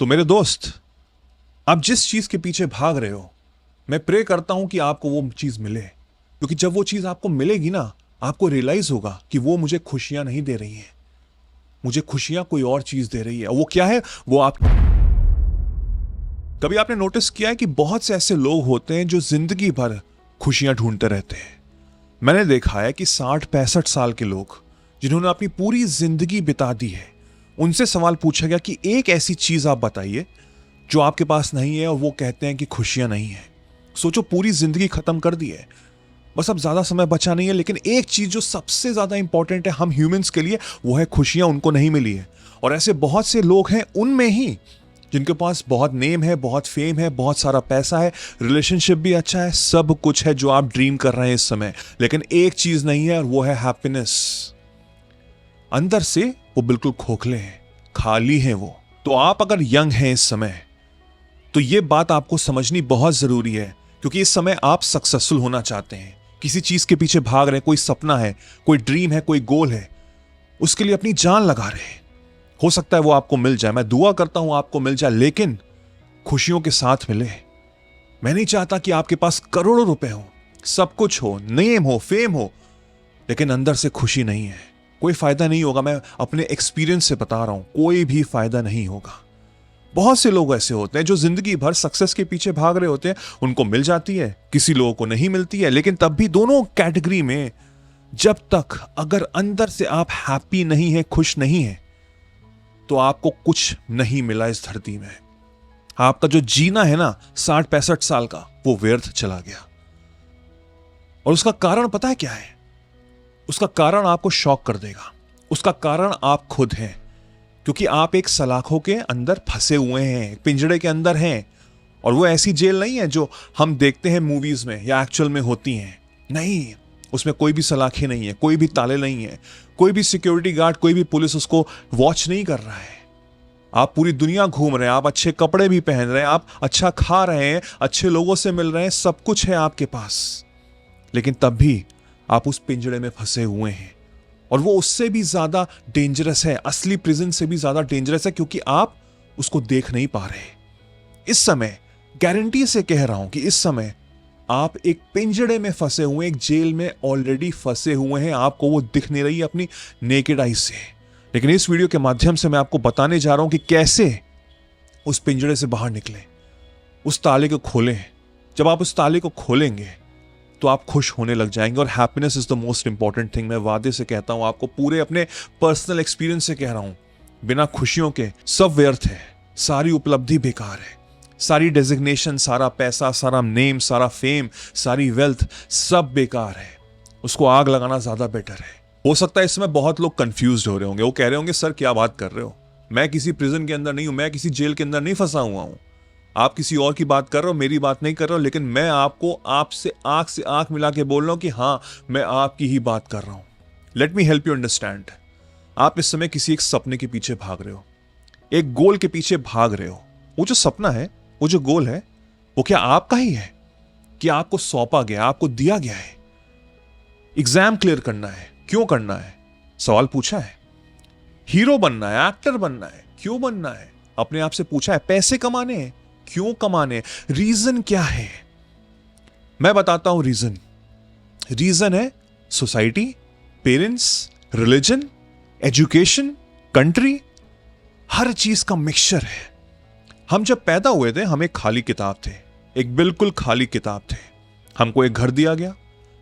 तो मेरे दोस्त, आप जिस चीज के पीछे भाग रहे हो, मैं प्रे करता हूं कि आपको वो चीज मिले, क्योंकि जब वो चीज आपको मिलेगी ना, आपको रियलाइज होगा कि वो मुझे खुशियां नहीं दे रही है, मुझे खुशियां कोई और चीज दे रही है। वो क्या है? वो आप कभी आपने नोटिस किया है कि बहुत से ऐसे लोग होते हैं जो जिंदगी भर खुशियां ढूंढते रहते हैं। मैंने देखा है कि 60-65 साल के लोग जिन्होंने अपनी पूरी जिंदगी बिता दी है, उनसे सवाल पूछा गया कि एक ऐसी चीज आप बताइए जो आपके पास नहीं है, और वो कहते हैं कि खुशियां नहीं है। सोचो, पूरी जिंदगी खत्म कर दी है, बस अब ज्यादा समय बचा नहीं है, लेकिन एक चीज जो सबसे ज्यादा इंपॉर्टेंट है हम ह्यूमंस के लिए, वो है खुशियां। उनको नहीं मिली है। और ऐसे बहुत से लोग हैं उनमें ही जिनके पास बहुत नेम है, बहुत फेम है, बहुत सारा पैसा है, रिलेशनशिप भी अच्छा है, सब कुछ है जो आप ड्रीम कर रहे हैं इस समय, लेकिन एक चीज नहीं है और वो है हैप्पीनेस। अंदर से वो बिल्कुल खोखले हैं, खाली हैं वो। तो आप अगर यंग हैं इस समय, तो ये बात आपको समझनी बहुत जरूरी है, क्योंकि इस समय आप सक्सेसफुल होना चाहते हैं, किसी चीज के पीछे भाग रहे हैं, कोई सपना है, कोई ड्रीम है, कोई गोल है, उसके लिए अपनी जान लगा रहे हैं। हो सकता है वो आपको मिल जाए, मैं दुआ करता हूं आपको मिल जाए, लेकिन खुशियों के साथ मिले। मैं नहीं चाहता कि आपके पास करोड़ों रुपए हो, सब कुछ हो, नेम हो, फेम हो, लेकिन अंदर से खुशी नहीं है। कोई फायदा नहीं होगा। मैं अपने एक्सपीरियंस से बता रहा हूं, कोई भी फायदा नहीं होगा। बहुत से लोग ऐसे होते हैं जो जिंदगी भर सक्सेस के पीछे भाग रहे होते हैं, उनको मिल जाती है, किसी लोगों को नहीं मिलती है, लेकिन तब भी दोनों कैटेगरी में जब तक अगर अंदर से आप हैप्पी नहीं है, खुश नहीं है, तो आपको कुछ नहीं मिला इस धरती में। आपका जो जीना है ना 60-65 साल का, वो व्यर्थ चला गया। और उसका कारण पता है क्या है? उसका कारण आपको शॉक कर देगा। उसका कारण आप खुद हैं, क्योंकि आप एक सलाखों के अंदर फंसे हुए हैं, एक पिंजड़े के अंदर हैं। और वो ऐसी जेल नहीं है जो हम देखते हैं मूवीज में या एक्चुअल में होती हैं। नहीं, उसमें कोई भी सलाखें नहीं है, कोई भी ताले नहीं है, कोई भी सिक्योरिटी गार्ड, कोई भी पुलिस उसको वॉच नहीं कर रहा है। आप पूरी दुनिया घूम रहे हैं, आप अच्छे कपड़े भी पहन रहे हैं, आप अच्छा खा रहे हैं, अच्छे लोगों से मिल रहे हैं, सब कुछ है आपके पास, लेकिन तब भी आप उस पिंजड़े में फंसे हुए हैं। और वो उससे भी ज्यादा डेंजरस है, असली प्रिजन से भी ज्यादा डेंजरस है, क्योंकि आप उसको देख नहीं पा रहे। इस समय गारंटी से कह रहा हूं कि इस समय आप एक पिंजड़े में फंसे हुए, एक जेल में ऑलरेडी फंसे हुए हैं। आपको वो दिख नहीं रही अपनी नेकेड आई से, लेकिन इस वीडियो के माध्यम से मैं आपको बताने जा रहा हूं कि कैसे उस पिंजड़े से बाहर निकले, उस ताले को खोलें। जब आप उस ताले को खोलेंगे तो आप खुश होने लग जाएंगे। और happiness is the most important thing. मैं वादे से कहता हूं, आपको पूरे अपने पर्सनल एक्सपीरियंस से कह रहा हूं, बिना खुशियों के सब व्यर्थ है, सारी उपलब्धि बेकार है, सारी डेजिग्नेशन, सारा पैसा, सारा नेम, सारा फेम, सारी वेल्थ, सब बेकार है। उसको आग लगाना ज्यादा बेटर है। हो सकता है इसमें बहुत लोग कंफ्यूज हो रहे होंगे, वो कह रहे होंगे सर क्या बात कर रहे हो, मैं किसी प्रिजन के अंदर नहीं हूं, मैं किसी जेल के अंदर नहीं फंसा हुआ हूं, आप किसी और की बात कर रहे हो, मेरी बात नहीं कर रहे हो। लेकिन मैं आपको आपसे आंख मिला के बोल रहा हूं कि हां, मैं आपकी ही बात कर रहा हूं। Let me help you understand. आप इस समय किसी एक सपने के पीछे भाग रहे हो, एक गोल के पीछे भाग रहे हो। वो जो सपना है, वो जो गोल है, वो क्या आपका ही है कि आपको सौंपा गया, आपको दिया गया है? एग्जाम क्लियर करना है, क्यों करना है? सवाल पूछा है। हीरो बनना है, एक्टर बनना है, क्यों बनना है? अपने आप से पूछा है। पैसे कमाने हैं, क्यों कमाने? रीजन क्या है? मैं बताता हूं रीजन। रीजन है society, parents, religion, education, country, हर चीज का मिक्सचर है। हम जब पैदा हुए थे, हम एक खाली किताब थे, एक बिल्कुल खाली किताब थे। हमको एक घर दिया गया,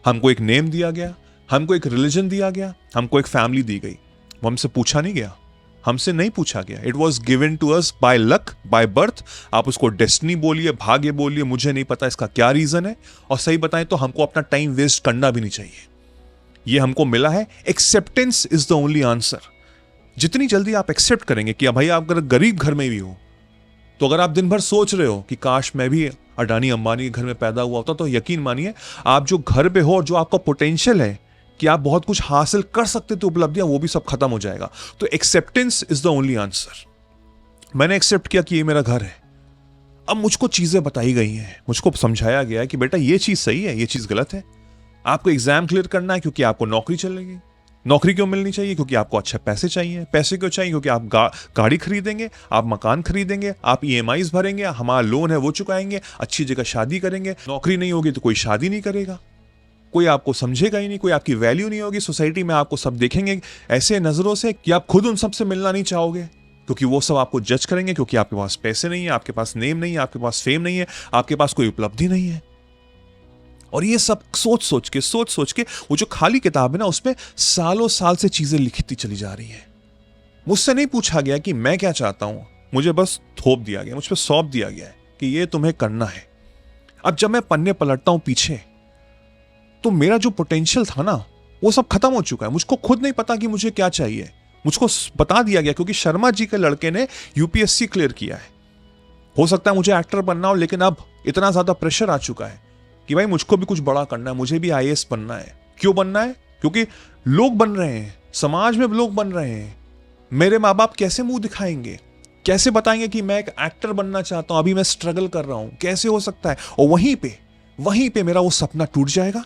हमको एक नेम दिया गया, हमको एक रिलीजन दिया गया, हमको एक फैमिली दी गई। वो हमसे पूछा नहीं गया, हमसे नहीं पूछा गया। It was given to us by luck, by birth. आप उसको डेस्टिनी बोलिए, भाग्य बोलिए, मुझे नहीं पता इसका क्या रीजन है। और सही बताएं तो हमको अपना टाइम वेस्ट करना भी नहीं चाहिए। ये हमको मिला है। Acceptance is the only answer. जितनी जल्दी आप एक्सेप्ट करेंगे कि भाई आप अगर गरीब घर में भी हो, तो अगर आप दिन भर सोच रहे हो कि काश मैं भी अडानी अंबानी के घर में पैदा हुआ होता, तो यकीन मानिए आप जो घर पे हो और जो आपका पोटेंशियल है कि आप बहुत कुछ हासिल कर सकते थे, उपलब्धियां, वो भी सब खत्म हो जाएगा। तो acceptance is the only answer. मैंने एक्सेप्ट किया कि ये मेरा घर है। अब मुझको चीजें बताई गई हैं, मुझको समझाया गया है कि बेटा ये चीज सही है, ये चीज गलत है। आपको एग्जाम क्लियर करना है क्योंकि आपको नौकरी चलेगी, नौकरी क्यों मिलनी चाहिए? क्योंकि आपको अच्छे पैसे चाहिए। पैसे क्यों चाहिए? क्योंकि आप गाड़ी खरीदेंगे, आप मकान खरीदेंगे, आप ईएमआईज भरेंगे, हमारा लोन है वो चुकाएंगे, अच्छी जगह शादी करेंगे। नौकरी नहीं होगी तो कोई शादी नहीं करेगा, कोई आपको समझेगा ही नहीं, कोई आपकी वैल्यू नहीं होगी सोसाइटी में। आपको सब देखेंगे ऐसे नजरों से कि आप खुद उन सबसे मिलना नहीं चाहोगे, क्योंकि वो सब आपको जज करेंगे, क्योंकि आपके पास पैसे नहीं है, आपके पास नेम नहीं है, आपके पास फेम नहीं है, आपके पास कोई उपलब्धि नहीं है। और ये सब सोच सोच के वो जो खाली किताब है ना, उसमें सालों साल से चीजें लिखती चली जा रही है। मुझसे नहीं पूछा गया कि मैं क्या चाहता हूं, मुझे बस थोप दिया गया, मुझ पर सौंप दिया गया है कि ये तुम्हें करना है। अब जब मैं पन्ने पलटता हूं पीछे, तो मेरा जो पोटेंशियल था ना, वो सब खत्म हो चुका है। मुझको खुद नहीं पता कि मुझे क्या चाहिए, मुझको बता दिया गया, क्योंकि शर्मा जी के लड़के ने यूपीएससी क्लियर किया है। हो सकता है मुझे एक्टर बनना हो, लेकिन अब इतना ज्यादा प्रेशर आ चुका है कि भाई मुझको भी कुछ बड़ा करना है, मुझे भी आईएएस बनना है। क्यों बनना है? क्योंकि लोग बन रहे हैं, समाज में लोग बन रहे हैं। मेरे माँ बाप कैसे मुंह दिखाएंगे, कैसे बताएंगे कि मैं एक एक्टर बनना चाहता हूं, अभी मैं स्ट्रगल कर रहा हूं? कैसे हो सकता है? और वहीं पे मेरा वो सपना टूट जाएगा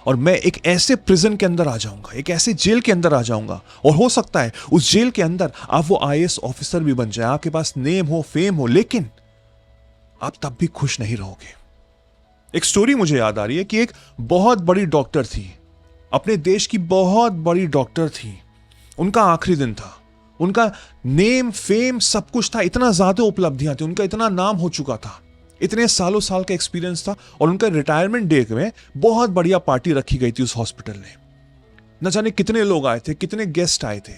और मैं एक ऐसे प्रिजन के अंदर आ जाऊंगा, एक ऐसे जेल के अंदर आ जाऊंगा। और हो सकता है उस जेल के अंदर आप वो आईएएस ऑफिसर भी बन जाए, आपके पास नेम हो, फेम हो, लेकिन आप तब भी खुश नहीं रहोगे। एक स्टोरी मुझे याद आ रही है कि एक बहुत बड़ी डॉक्टर थी, अपने देश की बहुत बड़ी डॉक्टर थी। उनका आखिरी दिन था, उनका नेम फेम सब कुछ था, इतना ज्यादा उपलब्धियां थी, उनका इतना नाम हो चुका था, इतने सालों साल का एक्सपीरियंस था। और उनका रिटायरमेंट डे में बहुत बढ़िया पार्टी रखी गई थी उस हॉस्पिटल में। न जाने कितने लोग आए थे, कितने गेस्ट आए थे,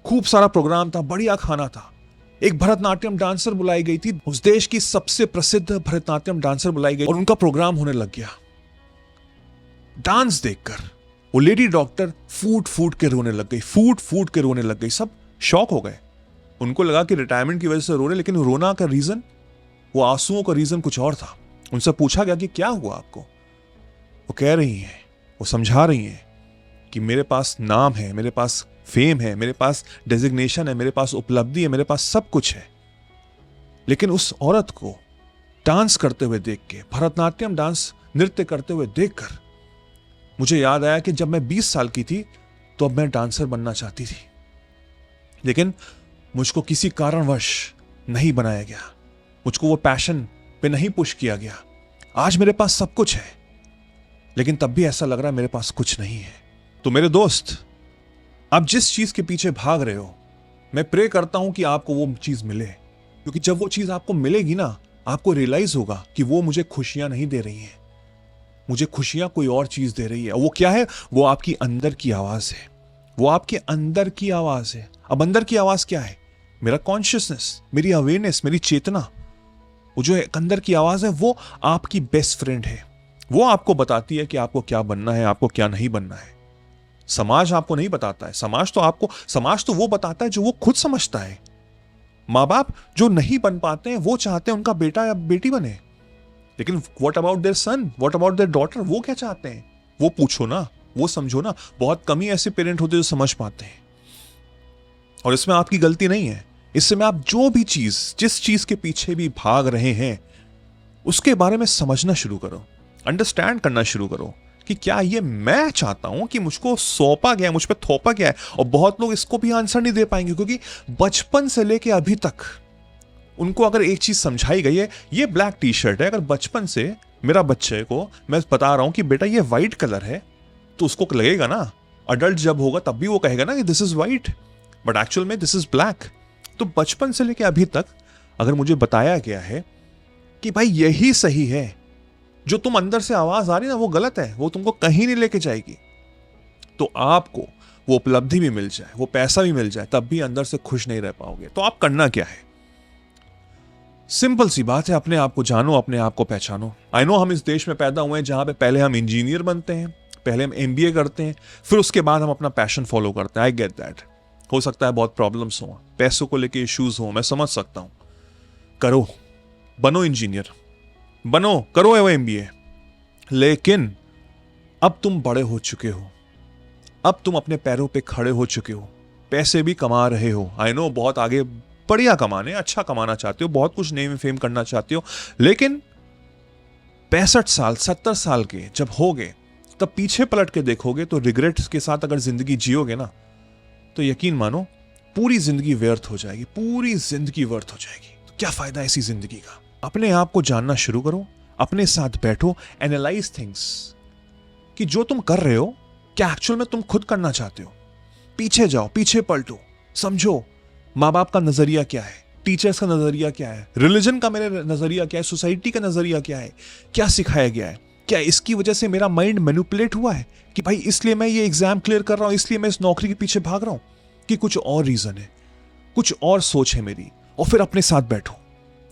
खूब सारा प्रोग्राम था, बढ़िया खाना था। एक भरतनाट्यम डांसर बुलाई गई थी, उस देश की सबसे प्रसिद्ध भरतनाट्यम डांसर बुलाई गई और उनका प्रोग्राम होने लग गया। डांस देखकर वो लेडी डॉक्टर फूट के रोने लग गई। सब शॉक हो गए, उनको लगा कि रिटायरमेंट की वजह से रो रहे, लेकिन रोना का रीजन, वो आंसुओं का रीजन कुछ और था। उनसे पूछा गया कि क्या हुआ आपको? वो कह रही हैं, वो समझा रही हैं कि मेरे पास नाम है, मेरे पास फेम है, मेरे पास डेजिग्नेशन है, मेरे पास उपलब्धि है, मेरे पास सब कुछ है, लेकिन उस औरत को डांस करते हुए देख के, भरतनाट्यम डांस नृत्य करते हुए देखकर मुझे याद आया कि जब मैं 20 साल की थी तो अब मैं डांसर बनना चाहती थी, लेकिन मुझको किसी कारणवश नहीं बनाया गया, मुझको वो पैशन पे नहीं पुश किया गया। आज मेरे पास सब कुछ है, लेकिन तब भी ऐसा लग रहा है मेरे पास कुछ नहीं है। तो मेरे दोस्त, आप जिस चीज के पीछे भाग रहे हो, मैं प्रे करता हूं कि आपको वो चीज मिले, क्योंकि जब वो चीज आपको मिलेगी ना, आपको रियलाइज होगा कि वो मुझे खुशियां नहीं दे रही है, मुझे खुशियां कोई और चीज दे रही है। वो क्या है? वो आपकी अंदर की आवाज है, वो आपके अंदर की आवाज है। अब अंदर की आवाज क्या है? मेरा कॉन्शियसनेस, मेरी अवेयरनेस, मेरी चेतना। वो जो अंदर की आवाज है, वो आपकी बेस्ट फ्रेंड है। वो आपको बताती है कि आपको क्या बनना है, आपको क्या नहीं बनना है। समाज आपको नहीं बताता है, समाज तो वो बताता है जो वो खुद समझता है। माँ बाप जो नहीं बन पाते हैं, वो चाहते हैं उनका बेटा या बेटी बने, लेकिन what about their son, what about their daughter? वो क्या चाहते हैं? वो पूछो ना, वो समझो ना। बहुत कम ही ऐसे पेरेंट होते जो समझ पाते हैं, और इसमें आपकी गलती नहीं है। इससे में आप जो भी चीज, जिस चीज के पीछे भी भाग रहे हैं, उसके बारे में समझना शुरू करो, अंडरस्टैंड करना शुरू करो कि क्या ये मैं चाहता हूं कि मुझको सौंपा गया, मुझ पर थोपा गया है। और बहुत लोग इसको भी आंसर नहीं दे पाएंगे, क्योंकि बचपन से लेके अभी तक उनको अगर एक चीज समझाई गई है, ये ब्लैक टी शर्ट है, अगर बचपन से मेरा बच्चे को मैं बता रहा हूं कि बेटा ये व्हाइट कलर है, तो उसको लगेगा ना, अडल्ट जब होगा तब भी वो कहेगा ना कि this is white, but actual में दिस इज ब्लैक। तो बचपन से लेके अभी तक अगर मुझे बताया गया है कि भाई यही सही है, जो तुम अंदर से आवाज आ रही ना वो गलत है, वो तुमको कहीं नहीं लेके जाएगी, तो आपको वो उपलब्धि भी मिल जाए, वो पैसा भी मिल जाए, तब भी अंदर से खुश नहीं रह पाओगे। तो आप करना क्या है? सिंपल सी बात है, अपने आप को जानो, अपने आप को पहचानो। आई नो हम इस देश में पैदा हुए हैं जहां पे पहले हम इंजीनियर बनते हैं, पहले हम एमबीए करते हैं, फिर उसके बाद हम अपना पैशन फॉलो करते हैं। I get that. हो सकता है बहुत प्रॉब्लम्स हो, पैसों को लेके इश्यूज हो, मैं समझ सकता हूं। करो, बनो इंजीनियर, बनो, करो वो एमबीए, लेकिन अब तुम बड़े हो चुके हो, अब तुम अपने पैरों पे खड़े हो चुके हो, पैसे भी कमा रहे हो। आई नो बहुत आगे बढ़िया कमाने, अच्छा कमाना चाहते हो, बहुत कुछ नेम फेम करना चाहते हो, लेकिन 65 साल 70 साल के जब होगे तब पीछे पलट के देखोगे तो रिग्रेट्स के साथ अगर जिंदगी जियोगे ना, तो यकीन मानो पूरी जिंदगी व्यर्थ हो जाएगी, पूरी जिंदगी व्यर्थ हो जाएगी। तो क्या फायदा ऐसी जिंदगी का? अपने आप को जानना शुरू करो, अपने साथ बैठो, एनालाइज थिंग्स कि जो तुम कर रहे हो क्या एक्चुअल में तुम खुद करना चाहते हो। पीछे जाओ, पीछे पलटो, समझो माँ बाप का नजरिया क्या है, टीचर्स का नजरिया क्या है, रिलीजन का मेरा नजरिया क्या है, सोसाइटी का नजरिया क्या है, क्या सिखाया गया है, क्या इसकी वजह से मेरा माइंड मैनिपुलेट हुआ है कि भाई इसलिए मैं ये एग्जाम क्लियर कर रहा हूं, इसलिए मैं इस नौकरी के पीछे भाग रहा हूं, कि कुछ और रीजन है, कुछ और सोच है मेरी। और फिर अपने साथ बैठो,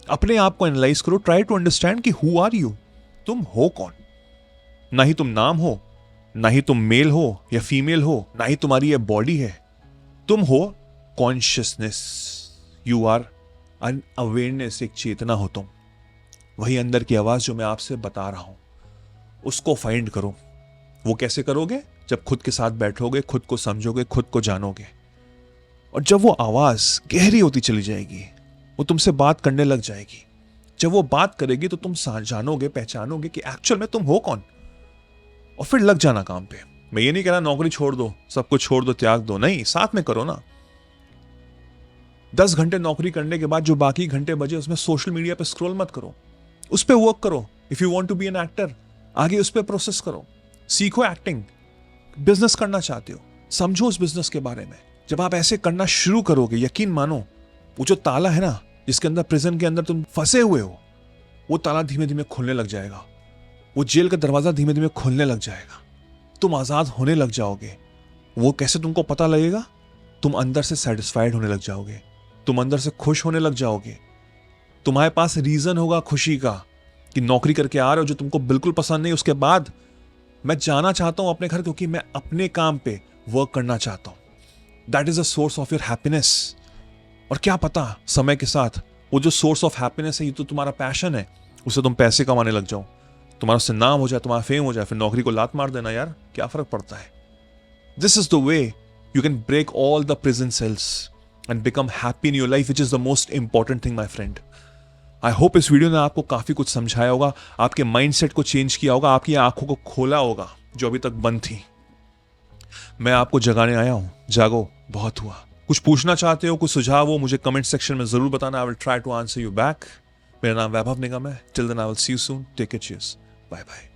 अपने आप को एनालाइज करो, ट्राई टू अंडरस्टैंड कि हु आर यू, तुम हो कौन। ना ही तुम नाम हो, ना ही तुम मेल हो या फीमेल हो, ना ही तुम्हारी ये बॉडी है। तुम हो consciousness, you are an awareness, एक चेतना हो तुम। वही अंदर की आवाज जो मैं आपसे बता रहा हूं, उसको फाइंड करो। वो कैसे करोगे? जब खुद के साथ बैठोगे, खुद को समझोगे, खुद को जानोगे। और जब वो आवाज गहरी होती चली जाएगी, वो तुमसे बात करने लग जाएगी। जब वो बात करेगी तो तुम जानोगे, पहचानोगे कि एक्चुअल में तुम हो कौन। और फिर लग जाना काम पे। मैं ये नहीं कह रहा नौकरी छोड़ दो, सब कुछ छोड़ दो, त्याग दो, नहीं, साथ में करो ना। 10 घंटे नौकरी करने के बाद जो बाकी घंटे बचे उसमें सोशल मीडिया पे स्क्रॉल मत करो, उस पे वर्क करो। If you want to be an actor, आगे उस पे प्रोसेस करो, सीखो एक्टिंग। बिजनेस करना चाहते हो, समझो उस बिजनेस के बारे में। जब आप ऐसे करना शुरू करोगे, यकीन मानो वो जो ताला है ना, जिसके अंदर प्रिजन के अंदर तुम फंसे हुए हो, वो ताला धीमे धीमे खुलने लग जाएगा। वो जेल का दरवाजा धीमे धीमे खुलने लग जाएगा, तुम आजाद होने लग जाओगे। वो कैसे तुमको पता लगेगा? तुम अंदर से सेटिस्फाइड होने लग जाओगे, तुम अंदर से खुश होने लग जाओगे। तुम्हारे पास रीजन होगा खुशी का कि नौकरी करके आ रहे हो जो तुमको बिल्कुल पसंद नहीं, उसके बाद मैं जाना चाहता हूं अपने घर क्योंकि मैं अपने काम पे वर्क करना चाहता हूं। That is a source of your happiness. और क्या पता समय के साथ वो जो सोर्स ऑफ हैप्पीनेस है, ये तो तुम्हारा पैशन है, उससे तुम पैसे कमाने लग जाओ, तुम्हारा उससे नाम हो जाए, तुम्हारा फेम हो जाए, फिर नौकरी को लात मार देना। यार क्या फर्क पड़ता है? This is the way you can break all the prison cells and become happy in your life, which is the most important thing my friend. I hope इस वीडियो ने आपको काफी कुछ समझाया होगा, आपके माइंडसेट को चेंज किया होगा, आपकी आंखों को खोला होगा जो अभी तक बंद थी। मैं आपको जगाने आया हूं, जागो, बहुत हुआ। कुछ पूछना चाहते हो, कुछ सुझाव हो, मुझे कमेंट सेक्शन में जरूर बताना। I will try to answer you back. मेरा नाम वैभव निगम है। Till then I will see you soon. Take care, cheers, bye bye.